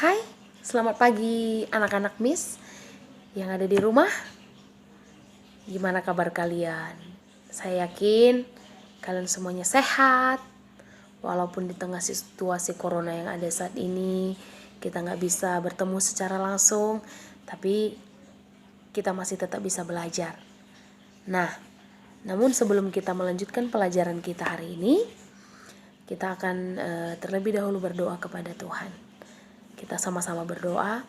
Hai, selamat pagi anak-anak Miss yang ada di rumah. Gimana kabar kalian? Saya yakin kalian semuanya sehat. Walaupun di tengah situasi corona yang ada saat ini, kita nggak bisa bertemu secara langsung, tapi kita masih tetap bisa belajar. Nah, namun sebelum kita melanjutkan pelajaran kita hari ini, kita akan terlebih dahulu berdoa kepada Tuhan. Kita sama-sama berdoa.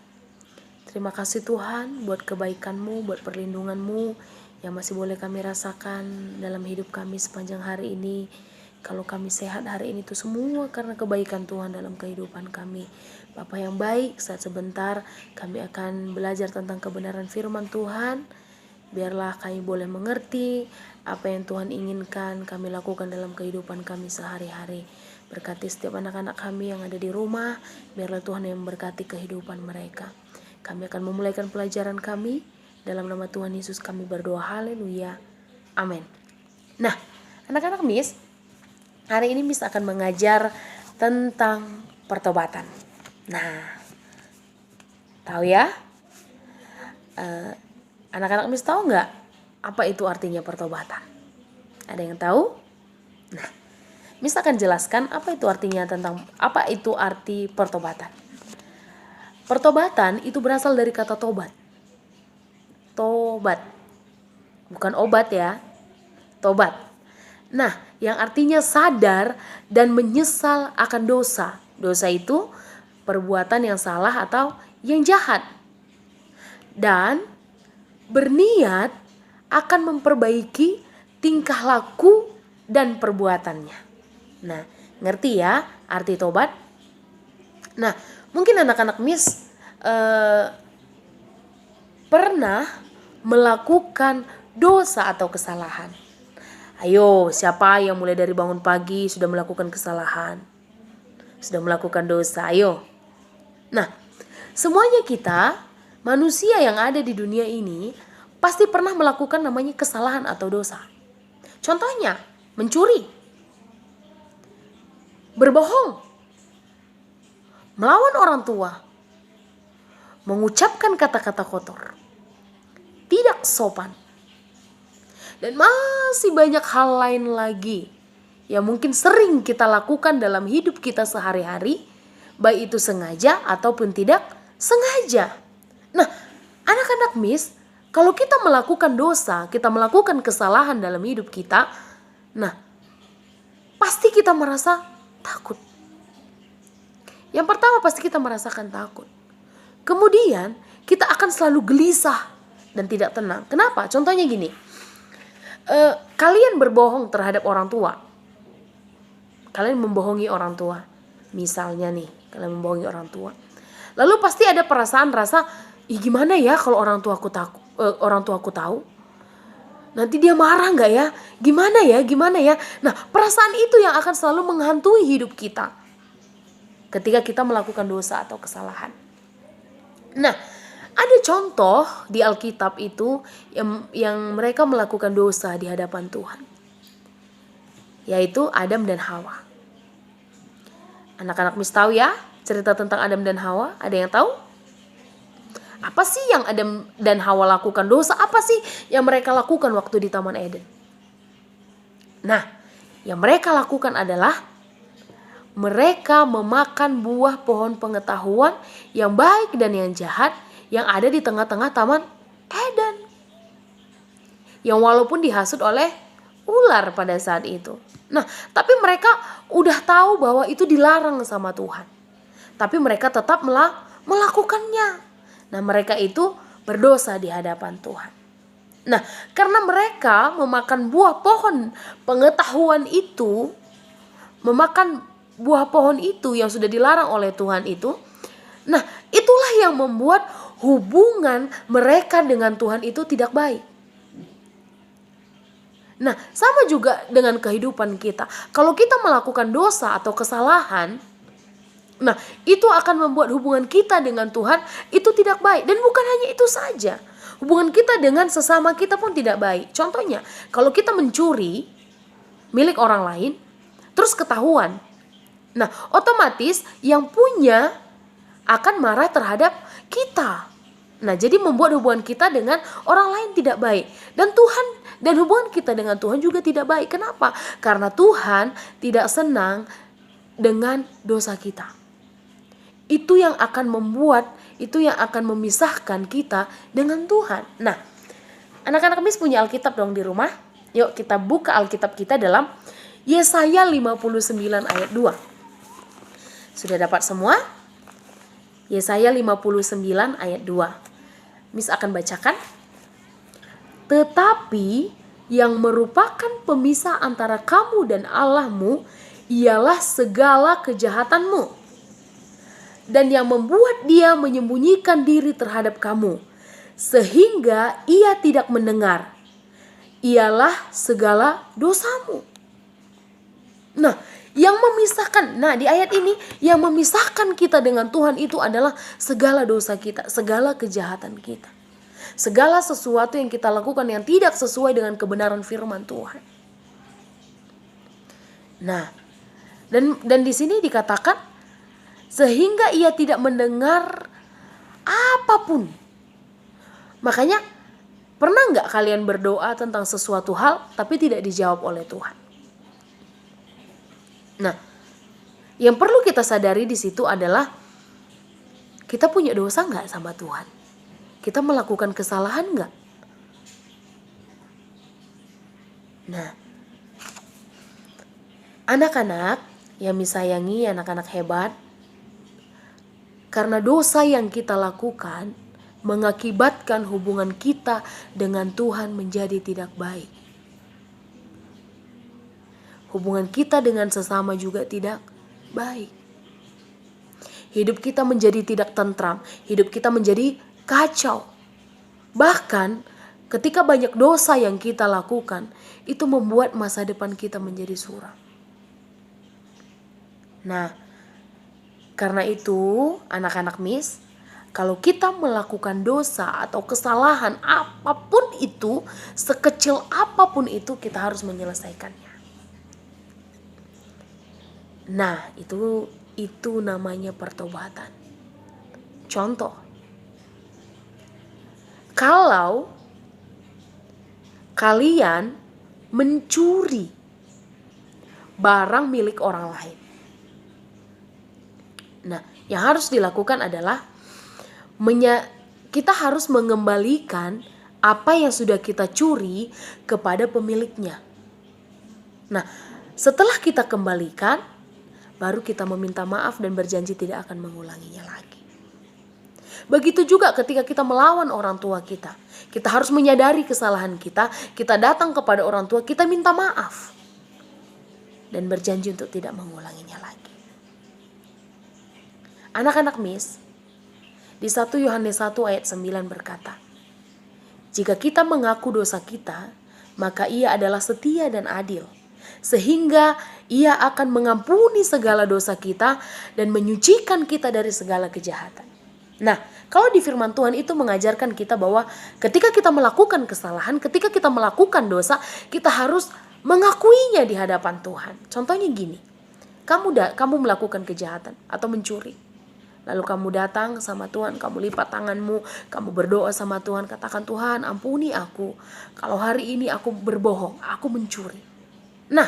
Terima kasih Tuhan buat kebaikan-Mu, buat perlindungan-Mu yang masih boleh kami rasakan dalam hidup kami sepanjang hari ini. Kalau kami sehat hari ini itu semua karena kebaikan Tuhan dalam kehidupan kami. Bapa yang baik, saat sebentar kami akan belajar tentang kebenaran firman Tuhan. Biarlah kami boleh mengerti apa yang Tuhan inginkan kami lakukan dalam kehidupan kami sehari-hari. Berkati setiap anak-anak kami yang ada di rumah, biarlah Tuhan yang memberkati kehidupan mereka. Kami akan memulaikan pelajaran kami. Dalam nama Tuhan Yesus kami berdoa, haleluya, amin. Nah, anak-anak Miss, hari ini Miss akan mengajar tentang pertobatan. Nah, tahu ya? Anak-anak Miss tahu nggak apa itu artinya pertobatan? Ada yang tahu? Nah, Miss akan jelaskan apa itu artinya apa itu arti pertobatan. Pertobatan itu berasal dari kata tobat. Tobat. Bukan obat ya. Tobat. Nah, yang artinya sadar dan menyesal akan dosa. Dosa itu perbuatan yang salah atau yang jahat. Dan berniat akan memperbaiki tingkah laku dan perbuatannya. Nah, ngerti ya arti tobat? Nah, mungkin anak-anak Miss pernah melakukan dosa atau kesalahan. Ayo, siapa yang mulai dari bangun pagi sudah melakukan kesalahan? Sudah melakukan dosa, ayo. Nah, semuanya kita, manusia yang ada di dunia ini, pasti pernah melakukan namanya kesalahan atau dosa. Contohnya, mencuri, berbohong, melawan orang tua, mengucapkan kata-kata kotor, tidak sopan, dan masih banyak hal lain lagi yang mungkin sering kita lakukan dalam hidup kita sehari-hari, baik itu sengaja ataupun tidak sengaja. Nah, anak-anak Miss, kalau kita melakukan dosa, kita melakukan kesalahan dalam hidup kita, nah, pasti kita merasa takut. Yang pertama pasti kita merasakan takut. Kemudian kita akan selalu gelisah dan tidak tenang. Kenapa? Contohnya gini, kalian berbohong terhadap orang tua. Kalian membohongi orang tua. Misalnya nih, kalian membohongi orang tua. Lalu pasti ada perasaan rasa, gimana ya kalau orang tuaku tahu? Nanti dia marah nggak ya? Gimana ya? Nah, perasaan itu yang akan selalu menghantui hidup kita ketika kita melakukan dosa atau kesalahan. Nah, ada contoh di Alkitab itu yang mereka melakukan dosa di hadapan Tuhan, yaitu Adam dan Hawa. Anak-anak Miss tahu ya cerita tentang Adam dan Hawa? Ada yang tahu? Apa sih yang Adam dan Hawa lakukan? Dosa apa sih yang mereka lakukan waktu di Taman Eden? Nah, yang mereka lakukan adalah mereka memakan buah pohon pengetahuan yang baik dan yang jahat yang ada di tengah-tengah Taman Eden. Yang walaupun dihasut oleh ular pada saat itu. Nah, tapi mereka udah tahu bahwa itu dilarang sama Tuhan. Tapi mereka tetap melakukannya. Nah, mereka itu berdosa di hadapan Tuhan. Nah, karena mereka memakan buah pohon pengetahuan itu, memakan buah pohon itu yang sudah dilarang oleh Tuhan itu, nah, itulah yang membuat hubungan mereka dengan Tuhan itu tidak baik. Nah, sama juga dengan kehidupan kita. Kalau kita melakukan dosa atau kesalahan, nah, itu akan membuat hubungan kita dengan Tuhan itu tidak baik. Dan bukan hanya itu saja. Hubungan kita dengan sesama kita pun tidak baik. Contohnya, kalau kita mencuri milik orang lain, terus ketahuan. Nah, otomatis yang punya akan marah terhadap kita. Nah, jadi membuat hubungan kita dengan orang lain tidak baik. Dan hubungan kita dengan Tuhan juga tidak baik. Kenapa? Karena Tuhan tidak senang dengan dosa kita. Itu yang akan memisahkan kita dengan Tuhan. Nah, anak-anak Miss punya Alkitab dong di rumah. Yuk kita buka Alkitab kita dalam Yesaya 59 ayat 2. Sudah dapat semua? Yesaya 59 ayat 2. Miss akan bacakan. Tetapi yang merupakan pemisah antara kamu dan Allahmu ialah segala kejahatanmu. Dan yang membuat dia menyembunyikan diri terhadap kamu, sehingga ia tidak mendengar, ialah segala dosamu. Nah, di ayat ini yang memisahkan kita dengan Tuhan itu adalah segala dosa kita, segala kejahatan kita. Segala sesuatu yang kita lakukan yang tidak sesuai dengan kebenaran firman Tuhan. Nah, dan di sini dikatakan sehingga ia tidak mendengar apapun. Makanya pernah nggak kalian berdoa tentang sesuatu hal tapi tidak dijawab oleh Tuhan? Nah, yang perlu kita sadari di situ adalah kita punya dosa nggak sama Tuhan? Kita melakukan kesalahan nggak? Nah, anak-anak yang disayangi, anak-anak hebat, karena dosa yang kita lakukan mengakibatkan hubungan kita dengan Tuhan menjadi tidak baik. Hubungan kita dengan sesama juga tidak baik. Hidup kita menjadi tidak tentram, hidup kita menjadi kacau. Bahkan ketika banyak dosa yang kita lakukan, itu membuat masa depan kita menjadi suram. Nah, karena itu anak-anak Miss, kalau kita melakukan dosa atau kesalahan apapun itu, sekecil apapun itu, kita harus menyelesaikannya. Nah, itu namanya pertobatan. Contoh, kalau kalian mencuri barang milik orang lain, nah, yang harus dilakukan adalah kita harus mengembalikan apa yang sudah kita curi kepada pemiliknya. Nah, setelah kita kembalikan, baru kita meminta maaf dan berjanji tidak akan mengulanginya lagi. Begitu juga ketika kita melawan orang tua kita. Kita harus menyadari kesalahan kita. Kita datang kepada orang tua, kita minta maaf. Dan berjanji untuk tidak mengulanginya lagi. Anak-anak Miss, di 1 Yohanes 1 ayat 9 berkata, jika kita mengaku dosa kita, maka ia adalah setia dan adil, sehingga ia akan mengampuni segala dosa kita dan menyucikan kita dari segala kejahatan. Nah, kalau di firman Tuhan itu mengajarkan kita bahwa ketika kita melakukan kesalahan, ketika kita melakukan dosa, kita harus mengakuinya di hadapan Tuhan. Contohnya gini, kamu melakukan kejahatan atau mencuri. Lalu kamu datang sama Tuhan, kamu lipat tanganmu, kamu berdoa sama Tuhan, katakan, Tuhan ampuni aku. Kalau hari ini aku berbohong, aku mencuri. Nah,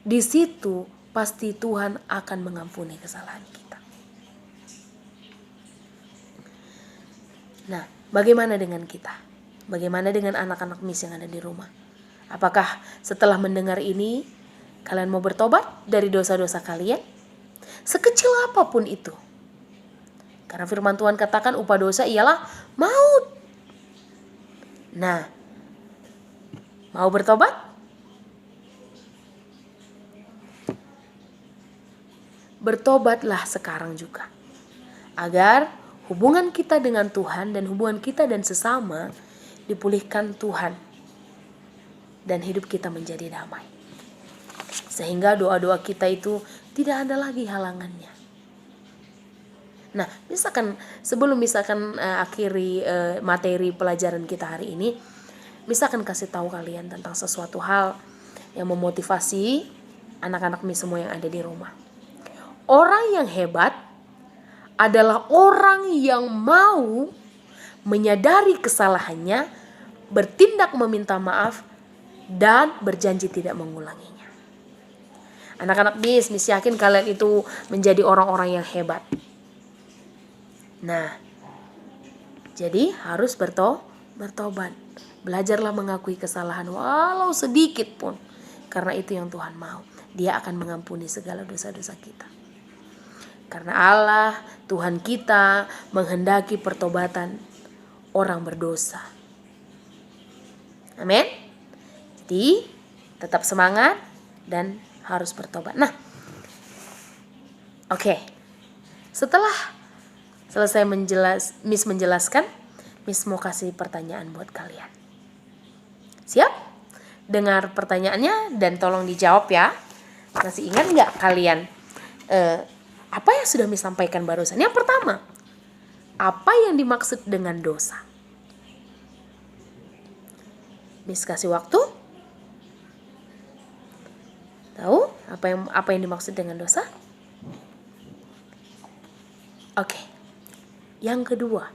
di situ pasti Tuhan akan mengampuni kesalahan kita. Nah, bagaimana dengan kita? Bagaimana dengan anak-anak Miss yang ada di rumah? Apakah setelah mendengar ini, kalian mau bertobat dari dosa-dosa kalian? Sekecil apapun itu. Karena firman Tuhan katakan upah dosa ialah maut. Nah, mau bertobat? Bertobatlah sekarang juga. Agar hubungan kita dengan Tuhan dan hubungan kita dan sesama dipulihkan Tuhan. Dan hidup kita menjadi damai. Sehingga doa-doa kita itu tidak ada lagi halangannya. Nah, sebelum akhiri materi pelajaran kita hari ini, misalkan kasih tahu kalian tentang sesuatu hal yang memotivasi anak-anak Miss semua yang ada di rumah. Orang yang hebat adalah orang yang mau menyadari kesalahannya, bertindak meminta maaf, dan berjanji tidak mengulanginya. Anak-anak Miss yakin kalian itu menjadi orang-orang yang hebat. Nah, jadi harus bertobat. Belajarlah mengakui kesalahan walau sedikit pun. Karena itu yang Tuhan mau. Dia akan mengampuni segala dosa-dosa kita. Karena Allah, Tuhan kita, menghendaki pertobatan orang berdosa. Amin. Jadi tetap semangat dan harus bertobat. Nah, oke. Setelah selesai Miss menjelaskan, Miss mau kasih pertanyaan buat kalian. Siap? Dengar pertanyaannya dan tolong dijawab ya. Masih ingat nggak kalian apa yang sudah Miss sampaikan barusan? Yang pertama, apa yang dimaksud dengan dosa? Miss kasih waktu. Tahu apa yang dimaksud dengan dosa? Oke. Yang kedua,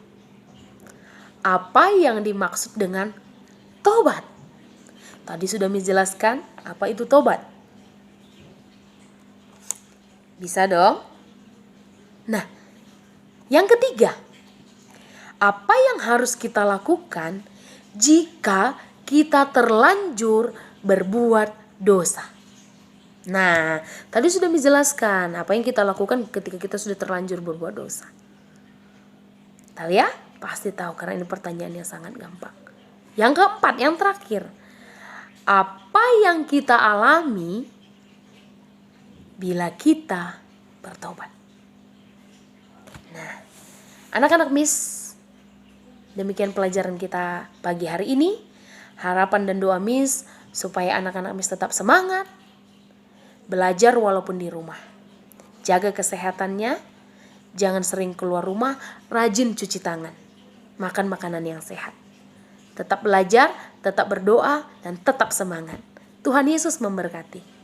apa yang dimaksud dengan tobat? Tadi sudah Miss jelaskan apa itu tobat. Bisa dong? Nah, yang ketiga, apa yang harus kita lakukan jika kita terlanjur berbuat dosa? Nah, tadi sudah dijelaskan apa yang kita lakukan ketika kita sudah terlanjur berbuat dosa. Tahu ya? Pasti tahu karena ini pertanyaannya sangat gampang. Yang keempat, yang terakhir. Apa yang kita alami bila kita bertobat? Nah, anak-anak Miss, demikian pelajaran kita pagi hari ini. Harapan dan doa Miss supaya anak-anak Miss tetap semangat, belajar walaupun di rumah. Jaga kesehatannya, jangan sering keluar rumah, rajin cuci tangan, makan makanan yang sehat. Tetap belajar, tetap berdoa, dan tetap semangat. Tuhan Yesus memberkati.